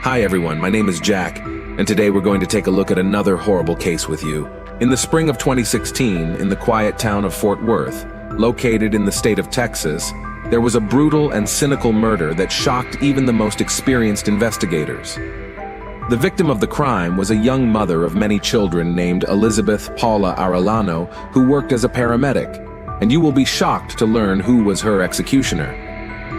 Hi everyone, my name is Jack, and today we're going to take a look at another horrible case with you. In the spring of 2016, in the quiet town of Fort Worth, located in the state of Texas, there was a brutal and cynical murder that shocked even the most experienced investigators. The victim of the crime was a young mother of many children named Elizabeth Paula Arellano, who worked as a paramedic, and you will be shocked to learn who was her executioner.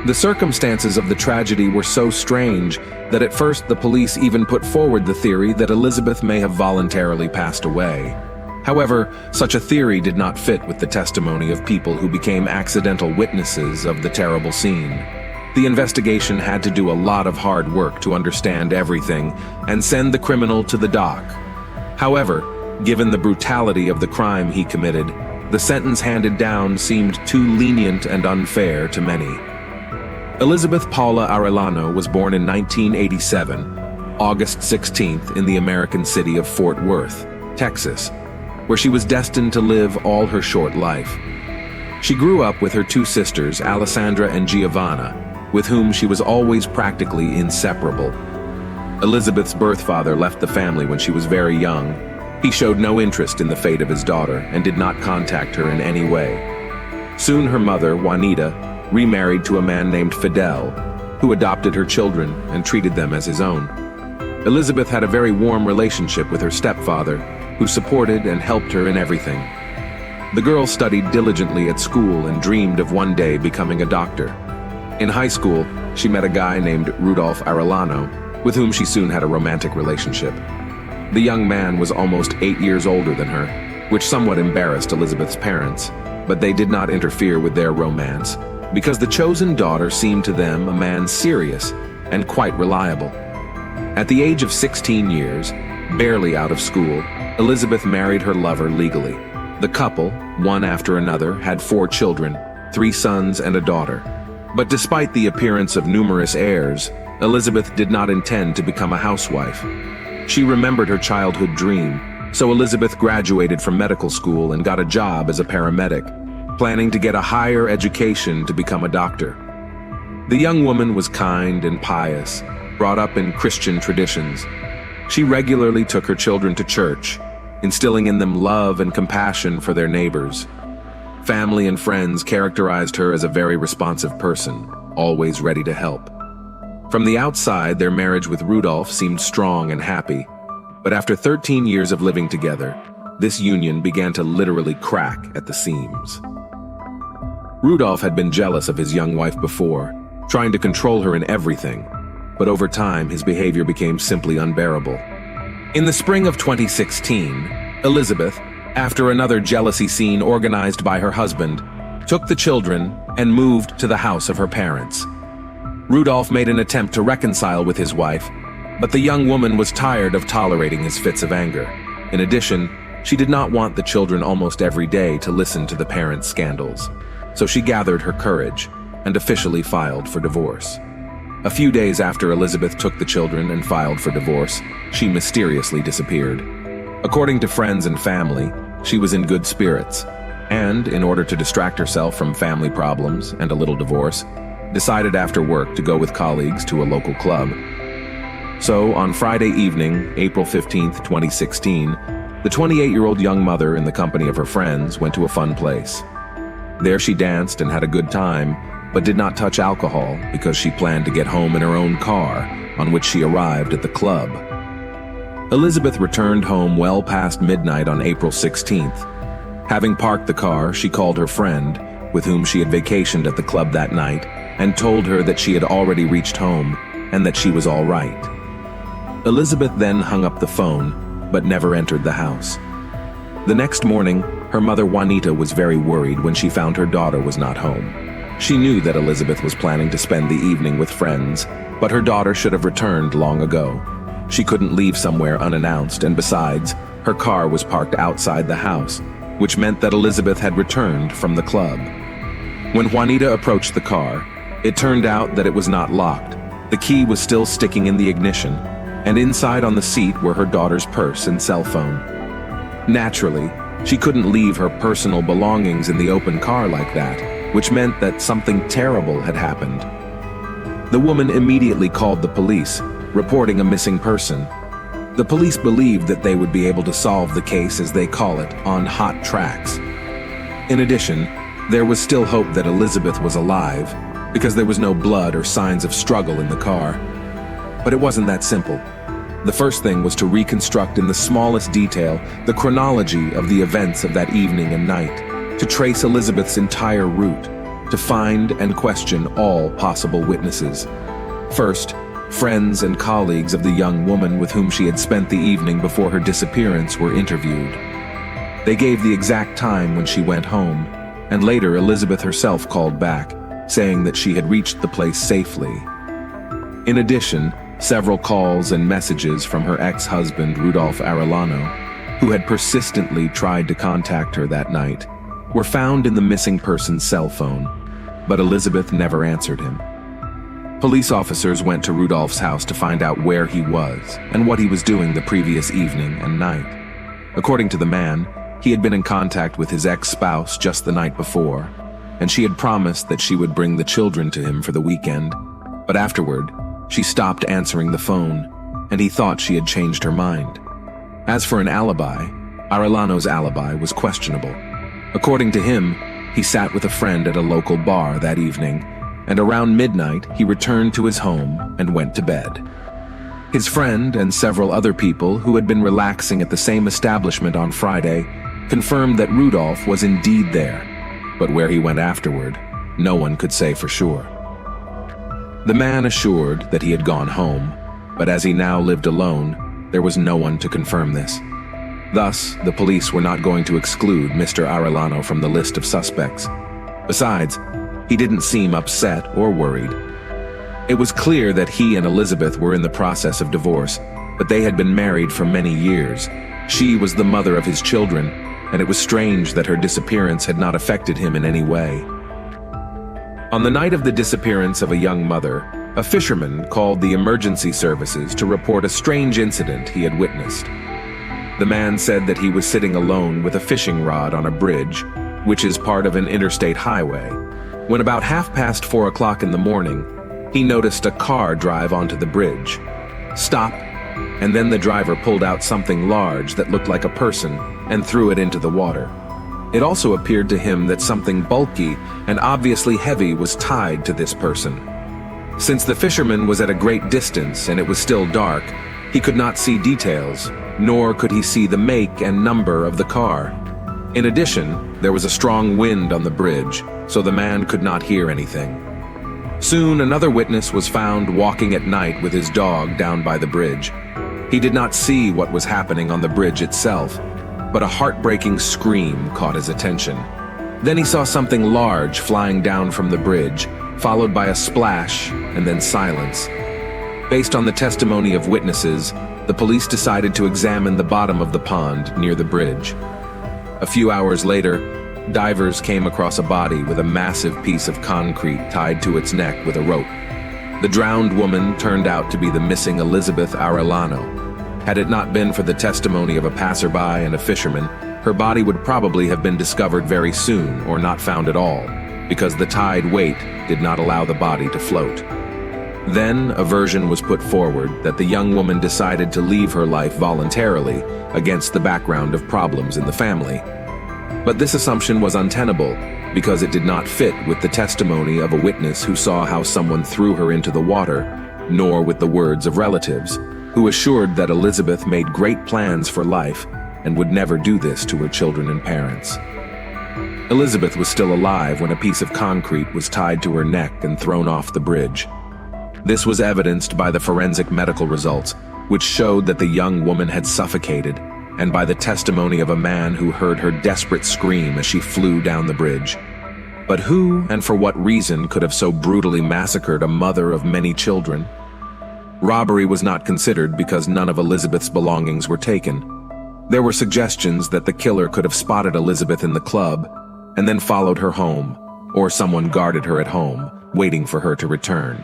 The circumstances of the tragedy were so strange that at first the police even put forward the theory that Elizabeth may have voluntarily passed away. However, such a theory did not fit with the testimony of people who became accidental witnesses of the terrible scene. The investigation had to do a lot of hard work to understand everything and send the criminal to the dock. However, given the brutality of the crime he committed, the sentence handed down seemed too lenient and unfair to many. Elizabeth Paula Arellano was born in 1987, August 16th, in the American city of Fort Worth, Texas, where she was destined to live all her short life. She grew up with her two sisters, Alessandra and Giovanna, with whom she was always practically inseparable. Elizabeth's birth father left the family when she was very young. He showed no interest in the fate of his daughter and did not contact her in any way. Soon her mother, Juanita, remarried to a man named Fidel, who adopted her children and treated them as his own. Elizabeth had a very warm relationship with her stepfather, who supported and helped her in everything. The girl studied diligently at school and dreamed of one day becoming a doctor. In high school, she met a guy named Rudolph Arellano, with whom she soon had a romantic relationship. The young man was almost 8 years older than her, which somewhat embarrassed Elizabeth's parents, but they did not interfere with their romance, because the chosen daughter seemed to them a man serious and quite reliable. At the age of 16 years, barely out of school, Elizabeth married her lover legally. The couple, one after another, had 4 children, 3 sons and a daughter. But despite the appearance of numerous heirs, Elizabeth did not intend to become a housewife. She remembered her childhood dream, so Elizabeth graduated from medical school and got a job as a paramedic, planning to get a higher education to become a doctor. The young woman was kind and pious, brought up in Christian traditions. She regularly took her children to church, instilling in them love and compassion for their neighbors. Family and friends characterized her as a very responsive person, always ready to help. From the outside, their marriage with Rudolph seemed strong and happy, but after 13 years of living together, this union began to literally crack at the seams. Rudolph had been jealous of his young wife before, trying to control her in everything, but over time his behavior became simply unbearable. In the spring of 2016, Elizabeth, after another jealousy scene organized by her husband, took the children and moved to the house of her parents. Rudolph made an attempt to reconcile with his wife, but the young woman was tired of tolerating his fits of anger. In addition, she did not want the children almost every day to listen to the parents' scandals, so she gathered her courage and officially filed for divorce. A few days after Elizabeth took the children and filed for divorce, she mysteriously disappeared. According to friends and family, she was in good spirits, and, in order to distract herself from family problems and a little divorce, decided after work to go with colleagues to a local club. So, on Friday evening, April 15th, 2016, the 28-year-old young mother in the company of her friends went to a fun place. There she danced and had a good time, but did not touch alcohol because she planned to get home in her own car, on which she arrived at the club. Elizabeth returned home well past midnight on April 16th. Having parked the car, she called her friend, with whom she had vacationed at the club that night, and told her that she had already reached home and that she was all right. Elizabeth then hung up the phone, but never entered the house. The next morning, her mother Juanita was very worried when she found her daughter was not home. She knew that Elizabeth was planning to spend the evening with friends, but her daughter should have returned long ago. She couldn't leave somewhere unannounced, and besides, her car was parked outside the house, which meant that Elizabeth had returned from the club. When Juanita approached the car, it turned out that it was not locked. The key was still sticking in the ignition, and inside on the seat were her daughter's purse and cell phone. Naturally, she couldn't leave her personal belongings in the open car like that, which meant that something terrible had happened. The woman immediately called the police, reporting a missing person. The police believed that they would be able to solve the case, as they call it, on hot tracks. In addition, there was still hope that Elizabeth was alive, because there was no blood or signs of struggle in the car. But it wasn't that simple. The first thing was to reconstruct in the smallest detail the chronology of the events of that evening and night, to trace Elizabeth's entire route, to find and question all possible witnesses. First, friends and colleagues of the young woman with whom she had spent the evening before her disappearance were interviewed. They gave the exact time when she went home, and later Elizabeth herself called back, saying that she had reached the place safely. In addition, several calls and messages from her ex-husband, Rudolph Arellano, who had persistently tried to contact her that night, were found in the missing person's cell phone, but Elizabeth never answered him. Police officers went to Rudolph's house to find out where he was and what he was doing the previous evening and night. According to the man, he had been in contact with his ex-spouse just the night before, and she had promised that she would bring the children to him for the weekend. But afterward, she stopped answering the phone, and he thought she had changed her mind. As for an alibi, Arellano's alibi was questionable. According to him, he sat with a friend at a local bar that evening, and around midnight he returned to his home and went to bed. His friend and several other people who had been relaxing at the same establishment on Friday confirmed that Rudolph was indeed there, but where he went afterward, no one could say for sure. The man assured that he had gone home, but as he now lived alone, there was no one to confirm this. Thus, the police were not going to exclude Mr. Arellano from the list of suspects. Besides, he didn't seem upset or worried. It was clear that he and Elizabeth were in the process of divorce, but they had been married for many years. She was the mother of his children, and it was strange that her disappearance had not affected him in any way. On the night of the disappearance of a young mother, a fisherman called the emergency services to report a strange incident he had witnessed. The man said that he was sitting alone with a fishing rod on a bridge, which is part of an interstate highway, when about 4:30 in the morning, he noticed a car drive onto the bridge, stop, and then the driver pulled out something large that looked like a person and threw it into the water. It also appeared to him that something bulky and obviously heavy was tied to this person. Since the fisherman was at a great distance and it was still dark, he could not see details, nor could he see the make and number of the car. In addition, there was a strong wind on the bridge, so the man could not hear anything. Soon another witness was found walking at night with his dog down by the bridge. He did not see what was happening on the bridge itself, but a heartbreaking scream caught his attention. Then he saw something large flying down from the bridge, followed by a splash and then silence. Based on the testimony of witnesses, the police decided to examine the bottom of the pond near the bridge. A few hours later, divers came across a body with a massive piece of concrete tied to its neck with a rope. The drowned woman turned out to be the missing Elizabeth Arellano. Had it not been for the testimony of a passerby and a fisherman, her body would probably have been discovered very soon or not found at all, because the tide weight did not allow the body to float. Then a version was put forward that the young woman decided to leave her life voluntarily against the background of problems in the family. But this assumption was untenable because it did not fit with the testimony of a witness who saw how someone threw her into the water, nor with the words of relatives, who assured that Elizabeth made great plans for life and would never do this to her children and parents. Elizabeth was still alive when a piece of concrete was tied to her neck and thrown off the bridge. This was evidenced by the forensic medical results, which showed that the young woman had suffocated, and by the testimony of a man who heard her desperate scream as she flew down the bridge. But who and for what reason could have so brutally massacred a mother of many children? Robbery was not considered because none of Elizabeth's belongings were taken. There were suggestions that the killer could have spotted Elizabeth in the club and then followed her home, or someone guarded her at home, waiting for her to return.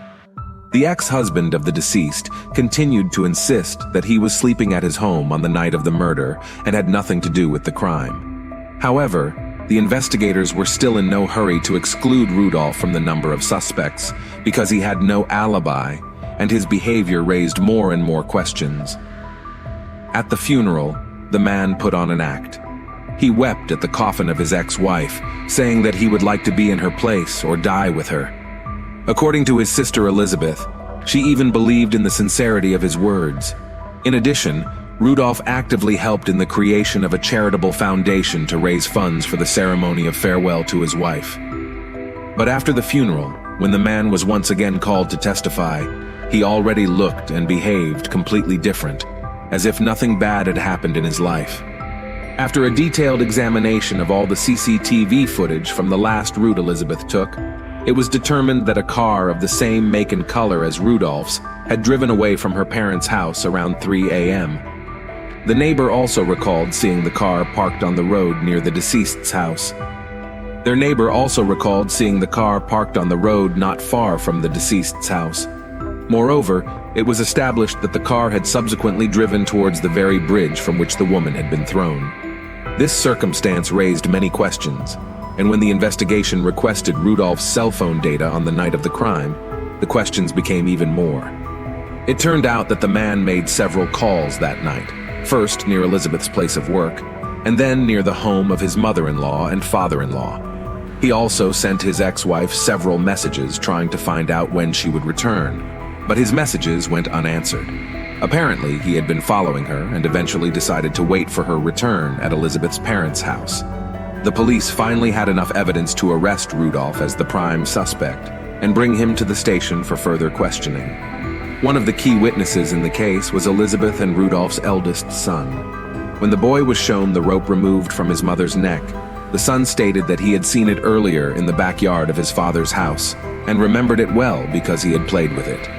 The ex-husband of the deceased continued to insist that he was sleeping at his home on the night of the murder and had nothing to do with the crime. However, The investigators were still in no hurry to exclude Rudolph from the number of suspects because he had no alibi, and his behavior raised more and more questions. At the funeral, the man put on an act. He wept at the coffin of his ex-wife, saying that he would like to be in her place or die with her. According to his sister Elizabeth, she even believed in the sincerity of his words. In addition, Rudolph actively helped in the creation of a charitable foundation to raise funds for the ceremony of farewell to his wife. But after the funeral, when the man was once again called to testify, he already looked and behaved completely different, as if nothing bad had happened in his life. After a detailed examination of all the CCTV footage from the last route Elizabeth took, it was determined that a car of the same make and color as Rudolph's had driven away from her parents' house around 3 a.m. The neighbor also recalled seeing the car parked on the road near the deceased's house. Their neighbor also recalled seeing the car parked on the road not far from the deceased's house. Moreover, it was established that the car had subsequently driven towards the very bridge from which the woman had been thrown. This circumstance raised many questions, and when the investigation requested Rudolph's cell phone data on the night of the crime, the questions became even more. It turned out that the man made several calls that night, first near Elizabeth's place of work, and then near the home of his mother-in-law and father-in-law. He also sent his ex-wife several messages trying to find out when she would return, but his messages went unanswered. Apparently, he had been following her and eventually decided to wait for her return at Elizabeth's parents' house. The police finally had enough evidence to arrest Rudolph as the prime suspect and bring him to the station for further questioning. One of the key witnesses in the case was Elizabeth and Rudolph's eldest son. When the boy was shown the rope removed from his mother's neck, the son stated that he had seen it earlier in the backyard of his father's house and remembered it well because he had played with it.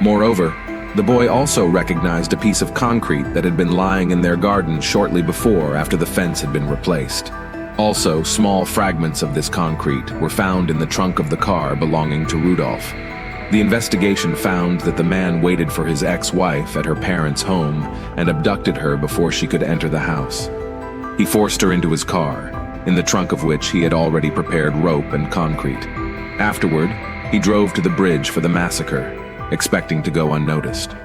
Moreover, the boy also recognized a piece of concrete that had been lying in their garden shortly before after the fence had been replaced. Also, small fragments of this concrete were found in the trunk of the car belonging to Rudolph. The investigation found that the man waited for his ex-wife at her parents' home and abducted her before she could enter the house. He forced her into his car, in the trunk of which he had already prepared rope and concrete. Afterward, he drove to the bridge for the massacre, expecting to go unnoticed.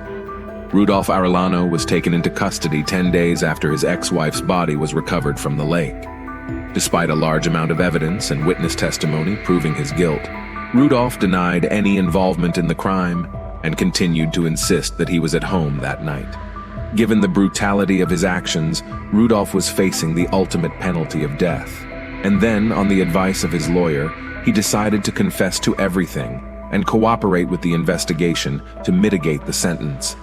Rudolph Arellano was taken into custody 10 days after his ex-wife's body was recovered from the lake. Despite a large amount of evidence and witness testimony proving his guilt, Rudolph denied any involvement in the crime and continued to insist that he was at home that night. Given the brutality of his actions, Rudolph was facing the ultimate penalty of death. And then, on the advice of his lawyer, he decided to confess to everything and cooperate with the investigation to mitigate the sentence.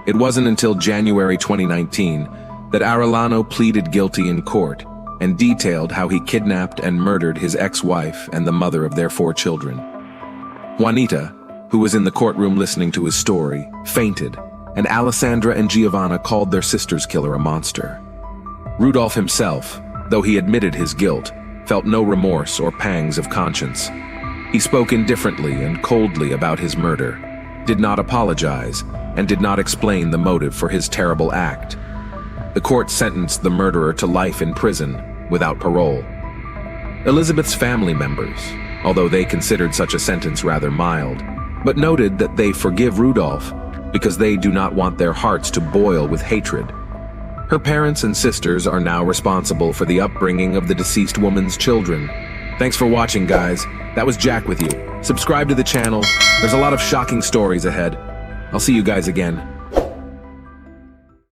It wasn't until January 2019 that Arellano pleaded guilty in court and detailed how he kidnapped and murdered his ex-wife and the mother of their 4 children. Juanita, who was in the courtroom listening to his story, fainted, and Alessandra and Giovanna called their sister's killer a monster. Rudolph himself, though he admitted his guilt, felt no remorse or pangs of conscience. He spoke indifferently and coldly about his murder, did not apologize, and did not explain the motive for his terrible act. The court sentenced the murderer to life in prison, without parole. Elizabeth's family members, although they considered such a sentence rather mild, but noted that they forgive Rudolph because they do not want their hearts to boil with hatred. Her parents and sisters are now responsible for the upbringing of the deceased woman's children. Thanks for watching, guys. That was Jack with you. Subscribe to the channel. There's a lot of shocking stories ahead. I'll see you guys again.